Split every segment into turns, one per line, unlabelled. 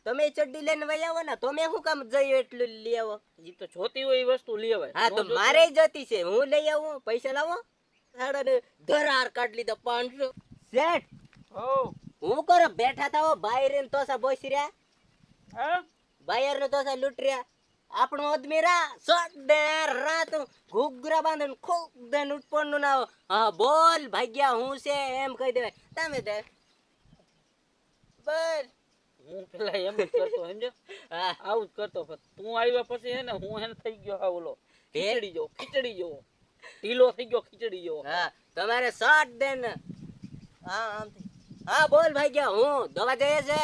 તમે ચડ્ડી લઈને વહી આવો ને, તો મેં શું કામ જઈ એટલું લઈ આવો?
ઈ તો જોતી હોય એ વસ્તુ લઈ આવાય.
હા, તો મારે જતી છે, હું લઈ આવું. પૈસા લાવો. સાડા ધરાર કાઢ લીધો 500. શેઠ,
હો
હું કરો બેઠા થાઓ બાયર ને તોસા બોસી રહ્યા.
હા
બાયર ને તોસા લૂટ રહ્યા. આપણો આદમી રા સોડે રાત ઘૂઘરા બાંધે ને ખૂબ દે ઉઠપણ નું ના. હા બોલ ભાગ્યા હું છે એમ કહી દેવાય. તમે દે બોલ.
હું પેલા એમ જ કરતો સમજો.
હા,
આવું જ કરતો પણ તું આવ્યા પછી હે ને હું હેને થઈ ગયો હા ઓલો ખીચડી જેવો ઢીલો થઈ ગયો ખીચડી જેવો.
હા તમારે શોટ દે ને. હા આમ હા બોલ ભાગ્યા હું દવા જઈએ છે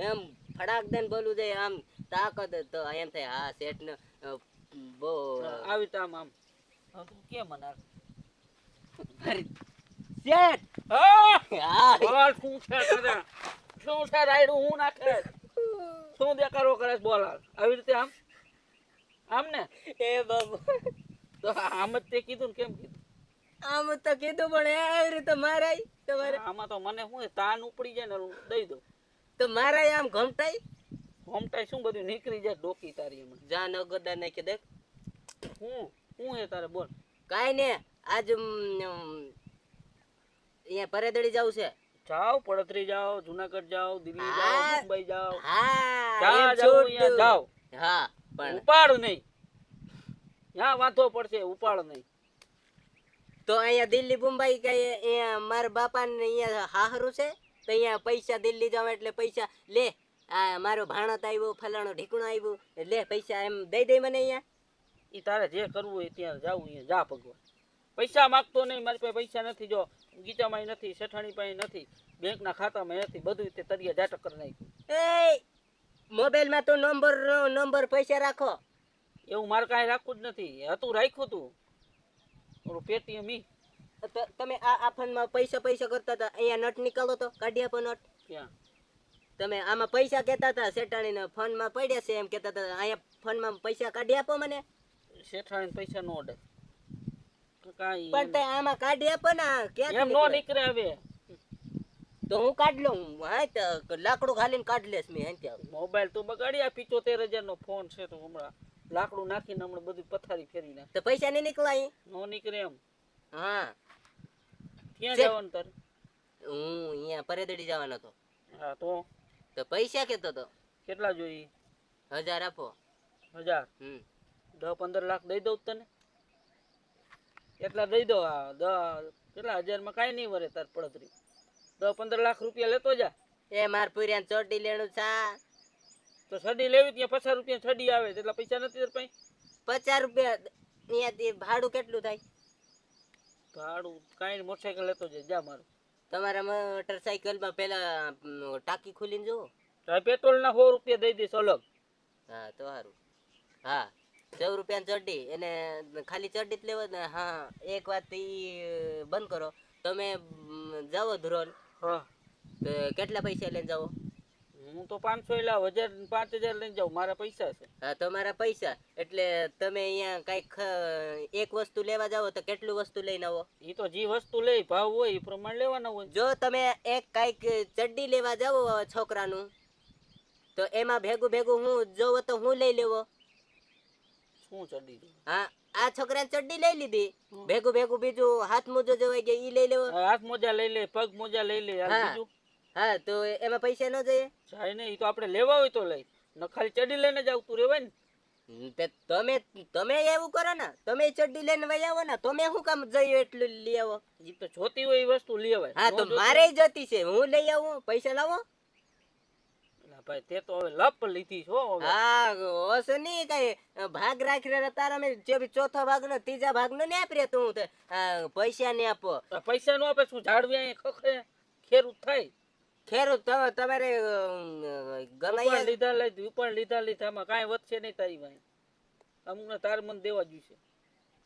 એમ ફડાક દે ને બોલવું જોઈએ. આમ તાકાત તો એમ થાય હા શેઠ ને બહુ
આવી તો આમ આમ તું કેમ મના
શેઠ.
હા
હા
બોલ શું છે દાદા શું છે રાયડું હું નાખે શું દેખાડો કરે છે બોલ આવી રીતે આમ આમ ને
એ બાબુ
તો આમ જ તે કીધું ને કેમ કીધું
આમ તો કીધું પણ એવી રીતે મારાય તમારે
આમાં તો મને શું તાન ઉપડી જાય ને દઈ દઉં
તો મારાય આમ ઘમટાઈ
હોમટાઈ શું બધું નીકળી જાય ડોકી તારી એમાં
જાન અગોદા નાખી દેખ.
હું હે તારે બોલ
કાઈ ને આજ અહીંયા પરેદડી જવું છે.
જાઓ પડતરી જાઓ જુનાગઢ જાઓ દિલ્હી જાઓ
હા.
મુંબઈ જાઓ
હા
જ્યાં
એમ
જાઓ
છૂટ
અહીંયા
દઉં.
જાઓ
હા પણ
ઉપાડ નહીં ત્યાં વાંધો પડશે ઉપાડ નહીં
તો અહીંયા દિલ્હી મુંબઈ કઈ અહીંયા મારા બાપા ને અહીંયા હાહરું છે તો અહીંયા પૈસા દિલ્હી જાવ એટલે પૈસા લે. આ મારો ભાણત આવ્યો ફલાણો ઢીકણો આવ્યું લે પૈસા એમ દઈ દે મને અહીંયા.
ઈ તારે જે કરવું હોય ત્યાં જાવું અહીંયા જા ભગવાન પૈસા માગતો નહીં મારી પાસે પૈસા નથી જો ગીચામાં નથી શેઠાણી પાસે નથી બેંકના ખાતામાં નથી બધું તે તરિયા જાટક કરી નાખ્યું
એ મોબાઈલમાં તો નંબર પૈસા રાખો.
એવું મારે કાંઈ રાખવું જ નથી હતું રાખ્યું તું ઓલું પેટીએમ ઈ
તમે આ ફોનમાં પૈસા કરતા હતા અહીંયા નટ નીકળો તો કાઢી આપો નટ.
ક્યાં
તમે આમાં પૈસા કહેતા હતા શેઠાણીને ફોનમાં પડ્યા છે એમ કહેતા હતા અહીંયા ફોનમાં પૈસા કાઢી આપો મને.
શેઠાણી પૈસા નો ઓર્ડર કાંઈ
પણ તે આમાં કાઢી આપો ને
એમ
ક્યાં
નો નીકળે હવે
તો હું કાઢ લઉં. હા તો લાકડું ઘાલીને કાઢ લેશ મેં ત્યાં.
મોબાઈલ તું બગાડી આ 75,000 નો ફોન છે તો હમણાં લાકડું નાખીને હમણાં બધું પથારી ફેરી નાખ
તો પૈસા નહીં નીકળાય.
નો નીકળે એમ
હા
ક્યાં
છે.
જવાનું તારે
હું અહીંયા પરેદડી જવાનો હતો
હા તો
પૈસા કેતો તો
કેટલા જોઈએ
1000 આપો.
1000
હમ
10-15 લાખ દઈ દઉં તને એટલા દઈ દો આ કેટલા 1000 માં કાંઈ નહીં વરે તાર પડતરી 10-15 લાખ રૂપિયા લેતો જા
એ માર પૂર્યા ચોટી લેણું છા.
તો છડી લેવી ત્યાં 50 રૂપિયા છડી આવે એટલા પૈસા નથી તાર પાસે
50 રૂપિયા અહીંયાથી ભાડું કેટલું થાય?
ભાડું કાંઈ મોટરસાઇકલ લેતો જા મારું
તમારા મોટરસાઇકલમાં પેલા ટાંકી ખોલીને જુઓ.
પેટ્રોલ ના 100 રૂપિયા દઈ દઈશ અલગ
હા તો સારું. હા 100 રૂપિયા ચડ્ડી એને ખાલી ચડ્ડી જ લેવો ને. હા એક વાત ઈ બંધ કરો તમે જાઓ ધ્રોલ
હા
તો કેટલા પૈસા લઈને જાઓ?
હું તો 500 લાવ 1000 5000 લઈને જાઉં મારા પૈસા છે
હા તમારા પૈસા એટલે તમે અહીંયા કઈક એક વસ્તુ લેવા જાઓ તો કેટલું વસ્તુ લઈને આવો?
એ તો જે વસ્તુ લે ભાવ હોય એ પ્રમાણે લેવાના હોય
જો તમે એક કઈક ચડ્ડી લેવા જાઓ છોકરાનું તો એમાં ભેગું હું જોવો તો હું લઈ લેવો.
શું ચડી દઉં
હા આ છોકરાને ચડ્ડી લઈ લીધી ભેગું બીજું હાથ મોજો જોવાઈ ગયા ઈ લઈ લેવો.
હાથ મોજા લઈ લે પગ મોજા લઈ લે
હા.
બીજું
હા તો એમાં પૈસા ન જોઈએ.
જાય ને એ તો આપણે લેવા હોય તો લઈ ન ખાલી ચડી લઈને જ આવતું રેવાય ને
તે તમે એવું કરો ને તમે ચડ્ડી લઈને વહી આવો ને તમે શું કામ જઈ એટલું લઈ આવો?
એ તો જોતી હોય એ વસ્તુ લેવાય
હા તો મારે જતી છે હું લઈ આવું પૈસા લાવો.
ભાઈ તે તો હવે લપ લીધી છો હવે
હા ઓસ નહીં કઈ ભાગ રાખી રહ્યા તારા મેં જે બી ચોથો ભાગ નો ત્રીજા ભાગ નો ને આપી તું પૈસા ને આપો.
પૈસા નો આપે શું ઝાડવી અહીંયા ખખે ખેરું થાય
ખેરું તમારે
ઉપર લીધા માં કાંઈ વધશે નહીં તારી ભાઈ અમુક ને તાર મન દેવા જોઈશે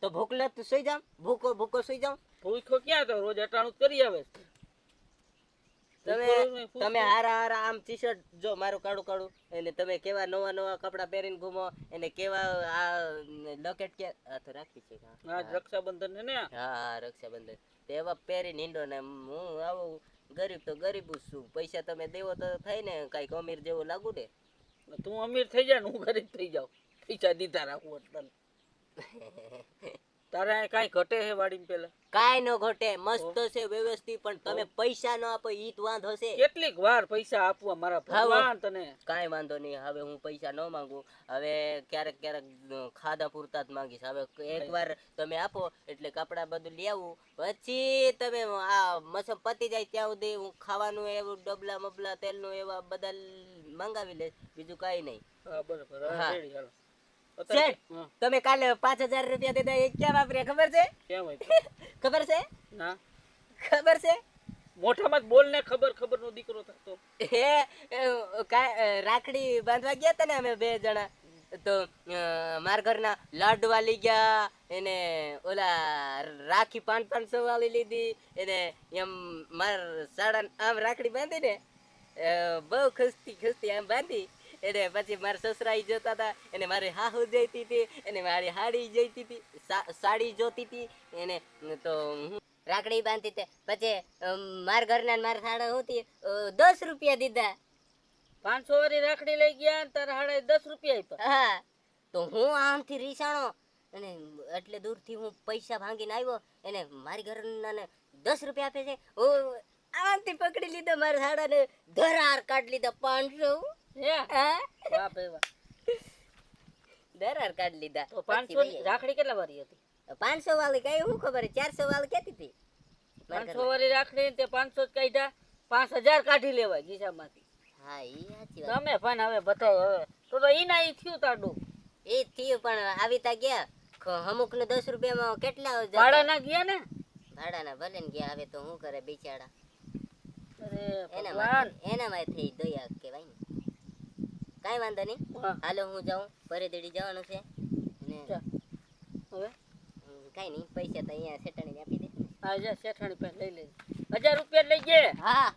તો ભૂખ લે તો સુઈ જાવ ભૂકો સુઈ જાવ.
ભૂખો ક્યાં તો રોજ અટાણું કરી આવે
તમે હારા આમ ટી શર્ટ જો મારું કાળું એટલે તમે કેવા નવા કપડા પહેરીને ઘૂમો એને કેવા આ લોકેટ કે આ તો રાખી છે
આજ રક્ષાબંધન ને
હા રક્ષાબંધન તેવા પહેરીને હિંડો ને હું આવું ગરીબ તો ગરીબ જ છું. પૈસા તમે દેવો તો થાય ને કઈક અમીર જેવું લાગુ ને
તું અમીર થઈ જાય ને હું ગરીબ થઈ જાઉં, પૈસા દીધા રાખું એટલે. તારે અહીં કાંઈ ઘટે છે વાડીમાં પેલા?
કાંઈ નો ઘટે, મસ્ત છે વ્યવસ્થિત, પણ તમે પૈસા ન આપો ઈ જ વાંધો છે.
કેટલીક વાર પૈસા આપવા મારા ભગવાન તને.
કાંઈ વાંધો નહીં, હવે હું પૈસા ન માંગુ. હવે ક્યારેક ક્યારેક ખાધા પૂરતા જ માંગીશ. હવે એકવાર તમે આપો એટલે કપડા બધું લઈ આવું, પછી તમે આ મસમ પતી જાય ત્યાં સુધી હું ખાવાનું એવું ડબલા મબલા તેલનું એવા બધા મંગાવી લઈશ, બીજું કાંઈ નહીં.
હા બરાબર,
હા.
રેડી હાલો.
શેઠ,
હા,
તમે કાલે 5000 રૂપિયા દીધા એ ક્યાં વાપર્યા ખબર છે?
કેમ હોય?
ખબર છે?
ના,
ખબર છે?
મોઢામાં જ બોલ ને, ખબર નો દીકરો થતો.
રાખડી બાંધવા ગયા હતા ને અમે 2 જણા, તો મારા ઘરના લાડવા લઈ ગયા, એને ઓલા રાખી 500 વાળી લીધી, એને એમ મારા સાડા આમ રાખડી બાંધી ને બહુ ખુશથી આમ બાંધી. એને પછી મારા સસરા ઈ જોતા હતા, એને મારી હાહુ જોઈતી હતી, એને મારી હાડી જોઈતી હતી, સાડી જોતી હતી, એને તો હું રાખડી બાંધી તે. પછી મારા ઘરના ને મારા સાડા હોતી 10 રૂપિયા દીધા.
500 વાળી રાખડી લઈ ગયા ને તારા હાડે 10 રૂપિયા આપ્યા.
હા, તો હું આમથી રીસાણો અને એટલે દૂરથી હું પૈસા ભાંગીને આવ્યો, એને મારી ઘરના ને 10 રૂપિયા આપે છે. હું આમથી પકડી લીધો મારા સાડાને, ધરાર કાઢી લીધા 500.
હે
હા,
વાહ ભાઈ વાહ.
ધરાર કાઢી લીધા.
તો 500 ની રાખડી કેટલા વાળી હતી?
500 વાળી કઈ હું ખબર, 400 વાળી કેતી હતી.
500 વાળી રાખડી ને તે 500 જ કાઢ્યા, 5000 કાઢી લેવાય ગીસામાંથી.
હા, ઈ સાચી વાત.
તમે પણ હવે બતાય હવે તો ઈ ના ઈ થયું તાડું.
એ થયું, પણ આવીતા ગયા અમુક ને 10 રૂપિયામાં કેટલા
ભાડા ના ગયા ને?
ભાડાના ભલે ને ગયા, હવે તો શું કરે બિચારા.
અરે
એના
ભગવાન.
એનામાં થઈ દયા કહેવાય ને. કાંઈ વાંધો નહીં,
હા.
હાલો હું જાઉં, પરેદેડી જવાનું છે ને.
જા. હવે
કાંઈ નહીં, પૈસા તો અહીંયા સેટાણીને આપી દે.
આ જા શેઠાણી પાસે લઈ લેજે. 1000 રૂપિયા લઈ ગયા.
હા,